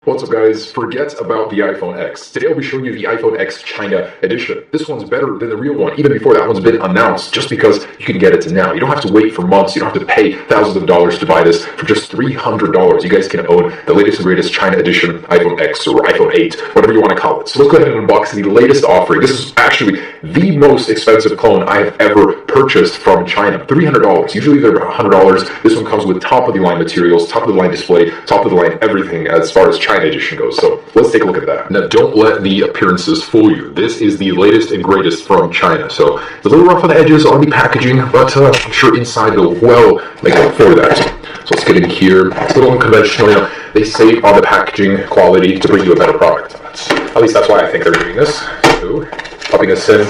What's up guys, forget about the iPhone X. Today I'll be showing you the iPhone X China edition. This one's better than the real one, even before that one's been announced, just because you can get it now. You don't have to wait for months, you don't have to pay thousands of dollars to buy this. For just $300, you guys can own the latest and greatest China edition iPhone X or iPhone 8, whatever you want to call it. So let's go ahead and unbox the latest offering. This is actually the most expensive clone I have ever purchased from China. $300. Usually they're $100. This one comes with top of the line materials, top of the line display, top of the line everything as far as China edition goes. So let's take a look at that. Now don't let the appearances fool you. This is the latest and greatest from China. So it's a little rough on the edges on the packaging, but I'm sure inside it'll well make up for that. So let's get in here. It's a little unconventional. You know, they save on the packaging quality to bring you a better product. At least that's why I think they're doing this. So popping us in.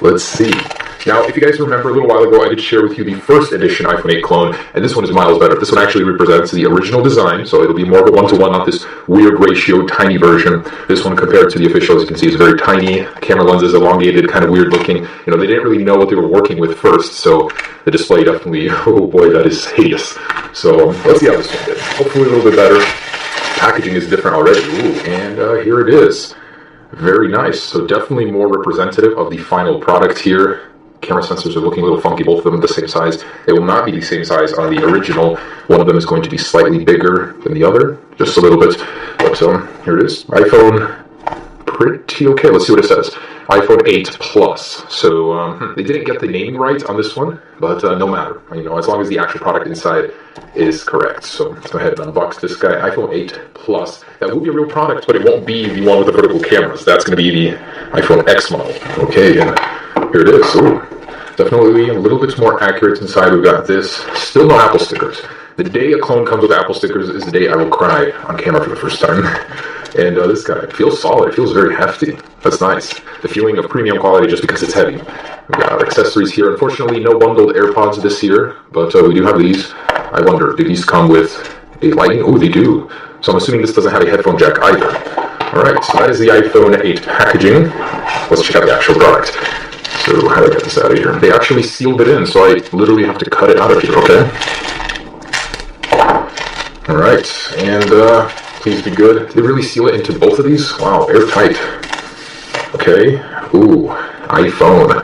Let's see. Now, if you guys remember, a little while ago, I did share with you the first edition iPhone 8 clone, and this one is miles better. This one actually represents the original design, so it'll be more of a one-to-one, not this weird ratio, tiny version. This one, compared to the official, as you can see, is very tiny. Camera lens is elongated, kind of weird looking. You know, they didn't really know what they were working with first, so the display definitely, oh boy, that is hideous. So let's see how this one did. Hopefully a little bit better. Packaging is different already. Ooh, and here it is. Very nice. So definitely more representative of the final product here. Camera sensors are looking a little funky, both of them the same size. They will not be the same size on the original. One of them is going to be slightly bigger than the other, just a little bit. But here it is. iPhone, pretty okay. Let's see what it says. iPhone 8 Plus. So they didn't get the naming right on this one, but no matter. You know, as long as the actual product inside is correct. So let's go ahead and unbox this guy. iPhone 8 Plus. That will be a real product, but it won't be the one with the vertical cameras. That's going to be the iPhone X model. Okay, and here it is. Ooh, definitely a little bit more accurate inside. We've got this. Still no Apple stickers. The day a clone comes with Apple stickers is the day I will cry on camera for the first time. And this guy feels solid. It feels very hefty. That's nice. The feeling of premium quality just because it's heavy. We've got accessories here. Unfortunately, no bundled AirPods this year, but we do have these. I wonder, do these come with a lightning? Oh, they do. So I'm assuming this doesn't have a headphone jack either. All right, so that is the iPhone 8 packaging. Let's check out the actual product. So how do I get this out of here? They actually sealed it in, so I literally have to cut it out of here, okay? All right, and please be good. Did they really seal it into both of these? Wow, airtight. Okay, ooh, iPhone.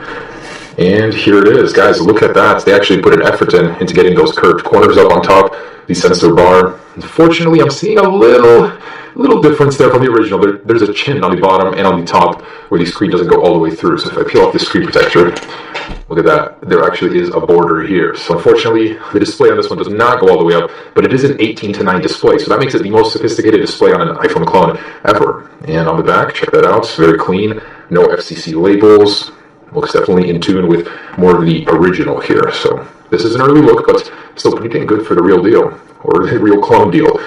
And here it is, guys, look at that. They actually put an effort into getting those curved corners up on top, the sensor bar. Unfortunately, I'm seeing a little difference there from the original. There's a chin on the bottom and on the top where the screen doesn't go all the way through. So if I peel off the screen protector, look at that. There actually is a border here. So unfortunately, the display on this one does not go all the way up, but it is an 18:9 display. So that makes it the most sophisticated display on an iPhone clone ever. And on the back, check that out. It's very clean. No FCC labels. Looks definitely in tune with more of the original here. So this is an early look, but still pretty dang good for the real deal, or the real clone deal.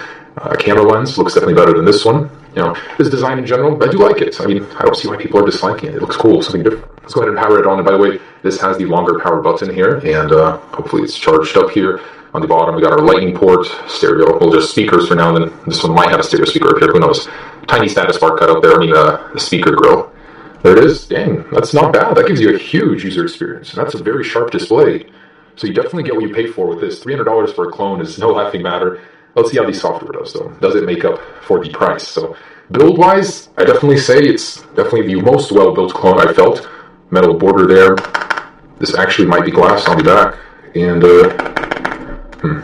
Camera lens looks definitely better than this one. You know, this design in general, I do like it. I mean, I don't see why people are disliking it. It looks cool, something different. Let's go ahead and power it on. And by the way, this has the longer power button here, and hopefully it's charged up here. On the bottom, we got our lightning port, stereo, well, just speakers for now, and then this one might have a stereo speaker up here, who knows. Tiny status bar cut up there, the speaker grill. There it is. Dang, that's not bad. That gives you a huge user experience, and that's a very sharp display. So you definitely get what you pay for with this. $300 for a clone is no laughing matter. Let's see how the software does, though. Does it make up for the price? So build-wise, I definitely say it's definitely the most well-built clone I've felt. Metal border there. This actually might be glass on the back. And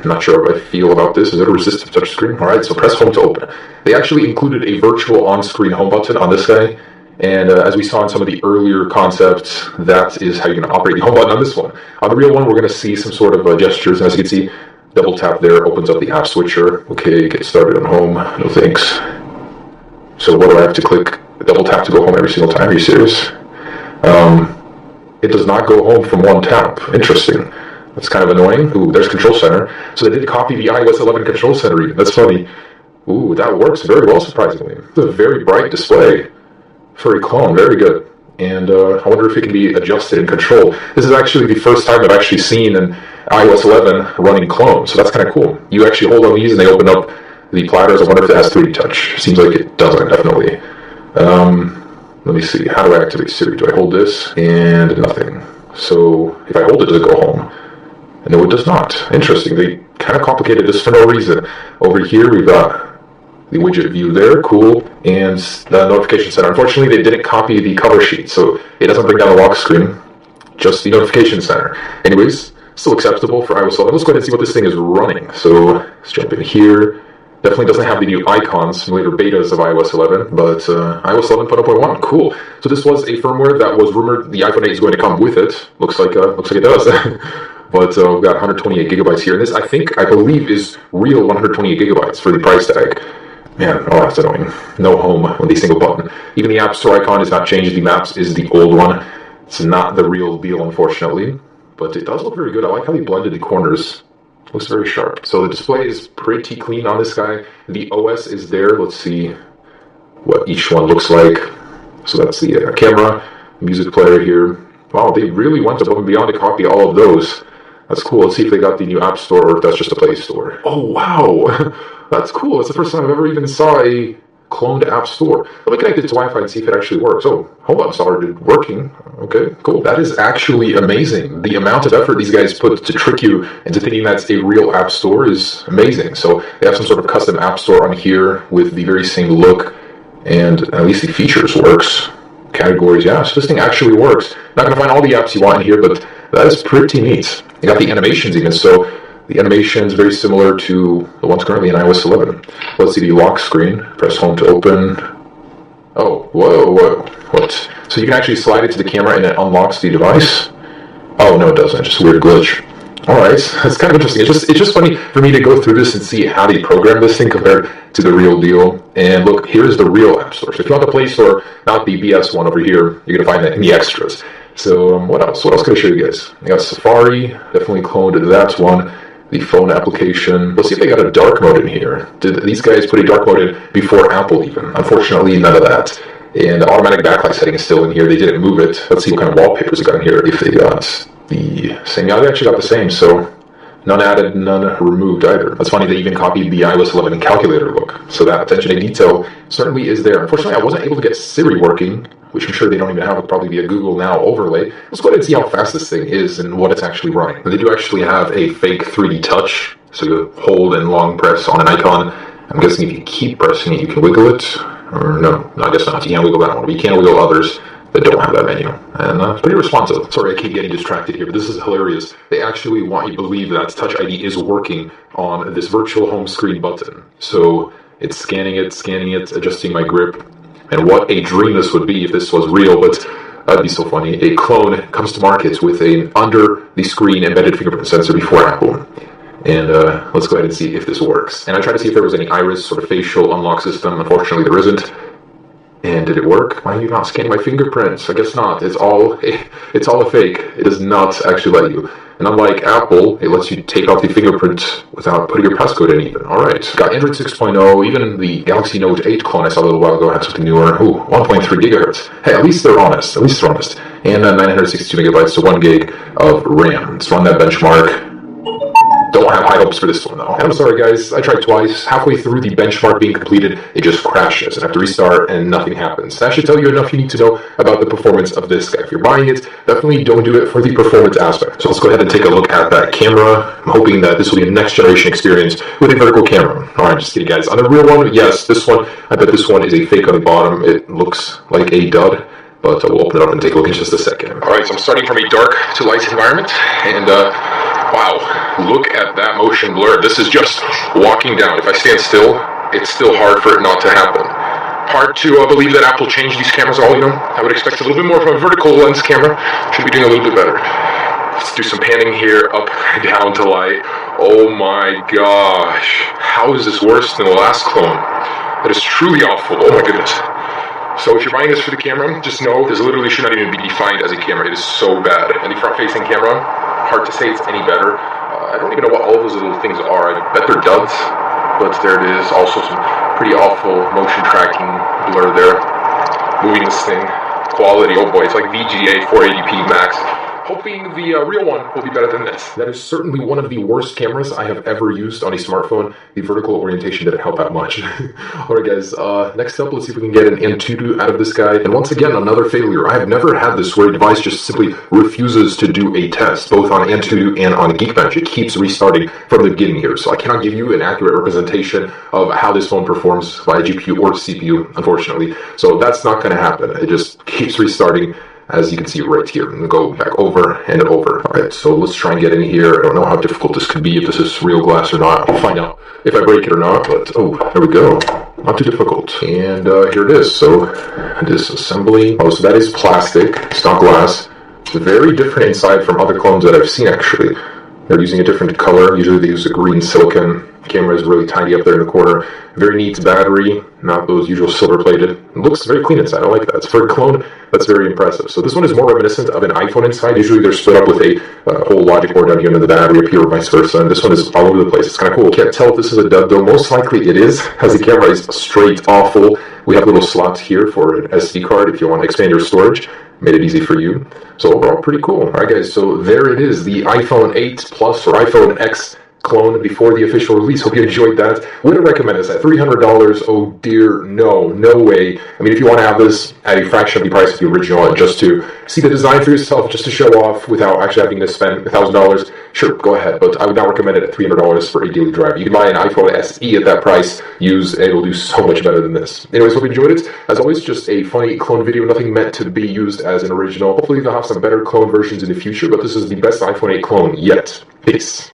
not sure how I feel about this. Is it a resistive touchscreen? All right, so press home to open. They actually included a virtual on-screen home button on this guy. And as we saw in some of the earlier concepts, that is how you're going to operate the home button on this one. On the real one, we're going to see some sort of gestures. And as you can see, double tap there opens up the app switcher. Okay, get started on home. No thanks. So what do I have to click? Double tap to go home every single time? Are you serious? It does not go home from one tap. Interesting. That's kind of annoying. Ooh, there's Control Center. So they did copy the iOS 11 Control Center even. That's funny. Ooh, that works very well, surprisingly. It's a very bright display for a clone. Very good. And I wonder if it can be adjusted in control. This is actually the first time I've actually seen an iOS 11 running clone, so that's kind of cool. You actually hold on these and they open up the platters. I wonder if it has 3D touch. Seems like it doesn't, definitely. Let me see. How do I activate Siri? Do I hold this? And nothing. So if I hold it, does it go home? No, it does not. Interesting. They kind of complicated this for no reason. Over here, we've got the widget view there, cool, and the notification center. Unfortunately, they didn't copy the cover sheet, so it doesn't bring down the lock screen, just the notification center. Anyways, still acceptable for iOS 11. Let's go ahead and see what this thing is running. So let's jump in here. Definitely doesn't have the new icons from later betas of iOS 11, but iOS 11.0.1, cool. So this was a firmware that was rumored the iPhone 8 is going to come with it. Looks like it does. But we've got 128 gigabytes here, and this I believe is real 128 gigabytes for the price tag. Man, oh, that's annoying. No home with a single button. Even the App Store icon is not changed. The Maps is the old one. It's not the real deal, unfortunately, but it does look very good. I like how they blended the corners. Looks very sharp. So the display is pretty clean on this guy. The OS is there. Let's see what each one looks like. So that's the camera, music player here. Wow, they really went above and beyond to copy all of those. That's cool. Let's see if they got the new App Store or if that's just a Play Store. Oh, wow. That's cool. That's the first time I've ever even saw a cloned App Store. Let me connect it to Wi-Fi and see if it actually works. Oh, hold on, started working. Okay, cool. That is actually amazing. The amount of effort these guys put to trick you into thinking that's a real App Store is amazing. So they have some sort of custom App Store on here with the very same look, and at least the features works. Categories, yeah, so this thing actually works. Not going to find all the apps you want in here, but that is pretty neat. You got the animations even, so the animation is very similar to the ones currently in iOS 11. Let's see the lock screen. Press home to open. Oh, whoa. What? So you can actually slide it to the camera and it unlocks the device? Oh, no, it doesn't. Just a weird glitch. Alright, that's kind of interesting. It's just funny for me to go through this and see how they program this thing compared to the real deal. And look, here's the real App Store. So if you want the Play Store, not the BS one over here, you're going to find that in the extras. So what else? What else can I show you guys? I got Safari, definitely cloned that one. The phone application. Let's see if they got a dark mode in here. Did these guys put a dark mode in before Apple even? Unfortunately, none of that. And the automatic backlight setting is still in here. They didn't move it. Let's see what kind of wallpapers they got in here. If they got the same. Yeah, they actually got the same. So none added, none removed either. That's funny, they even copied the iOS 11 calculator look. So that attention to detail certainly is there. Unfortunately, I wasn't able to get Siri working, which I'm sure they don't even have. It'll probably be a Google Now overlay. Let's go ahead and see how fast this thing is and what it's actually running. They do actually have a fake 3D touch. So you hold and long press on an icon. I'm guessing if you keep pressing it, you can wiggle it. Or no, I guess not. You can't wiggle that one. But you can wiggle others that don't have that menu. And it's pretty responsive. Sorry, I keep getting distracted here, but this is hilarious. They actually want you to believe that Touch ID is working on this virtual home screen button. So it's scanning it, adjusting my grip. And what a dream this would be if this was real, but that'd be so funny. A clone comes to market with an under-the-screen embedded fingerprint sensor before Apple. And let's go ahead and see if this works. And I tried to see if there was any iris sort of facial unlock system. Unfortunately, there isn't. And did it work? Why are you not scanning my fingerprints? I guess not. It's all a fake. It does not actually let you. And unlike Apple, it lets you take off the fingerprint without putting your passcode in even. Alright. Got Android 6.0, even the Galaxy Note 8 clone I saw a little while ago had something newer. Ooh, 1.3 gigahertz. Hey, at least they're honest. And 962 megabytes, so 1 gig of RAM. Let's run that benchmark. Don't have high hopes for this one, though. And I'm sorry, guys. I tried twice. Halfway through the benchmark being completed, it just crashes. And I have to restart, and nothing happens. That should tell you enough you need to know about the performance of this guy. If you're buying it, definitely don't do it for the performance aspect. So let's go ahead and take a look at that camera. I'm hoping that this will be a next-generation experience with a vertical camera. All right, just kidding, guys. On the real one, yes, this one, I bet this one is a fake on the bottom. It looks like a dud. But we'll open it up and take a look in just a second. All right, so I'm starting from a dark to light environment, and wow, look at that motion blur. This is just walking down. If I stand still, it's still hard for it not to happen. Hard to believe that Apple changed these cameras all, you know. I would expect a little bit more from a vertical lens camera. Should be doing a little bit better. Let's do some panning here, up, down to light. Oh my gosh. How is this worse than the last clone? That is truly awful. Oh my goodness. So if you're buying this for the camera, just know this literally should not even be defined as a camera. It is so bad. And the front-facing camera, hard to say it's any better. I don't even know what all those little things are. I bet they're duds, but there it is. Also some pretty awful motion tracking blur there. Moving this thing. Quality, oh boy, it's like VGA 480p max. hoping the real one will be better than this. That is certainly one of the worst cameras I have ever used on a smartphone. The vertical orientation didn't help that much. Alright guys, next up, let's see if we can get an Antutu out of this guy. And once again, another failure. I have never had this where a device just simply refuses to do a test, both on Antutu and on Geekbench. It keeps restarting from the beginning here, so I cannot give you an accurate representation of how this phone performs by GPU or CPU, unfortunately. So that's not going to happen. It just keeps restarting, as you can see right here, and go back over and over. Alright, so let's try and get in here. I don't know how difficult this could be, if this is real glass or not. I'll find out if I break it or not, but oh, there we go. Not too difficult. And here it is. So, disassembly. Oh, so that is plastic. It's not glass. It's very different inside from other clones that I've seen, actually. They're using a different color. Usually they use a green silicone. Camera is really tiny up there in the corner. Very neat battery, not those usual silver-plated. It looks very clean inside. I like that. For a clone, that's very impressive. So this one is more reminiscent of an iPhone inside. Usually they're split up with a whole logic board down here and the battery up here or vice versa. And this one is all over the place. It's kind of cool. Can't tell if this is a dud though. Most likely it is, as the camera is straight awful. We have little slots here for an SD card if you want to expand your storage. Made it easy for you. So overall, pretty cool. Alright guys, so there it is. The iPhone 8 Plus or iPhone X clone before the official release. Hope you enjoyed that. Would I recommend this at $300? Oh dear, no way. I mean, if you want to have this at a fraction of the price of the original and just to see the design for yourself, just to show off without actually having to spend $1,000, sure, go ahead. But I would not recommend it at $300 for a daily drive. You can buy an iPhone SE at that price, use, and it will do so much better than this. Anyways, hope you enjoyed it. As always, just a funny clone video, nothing meant to be used as an original. Hopefully they'll have some better clone versions in the future, but this is the best iPhone 8 clone yet. Peace.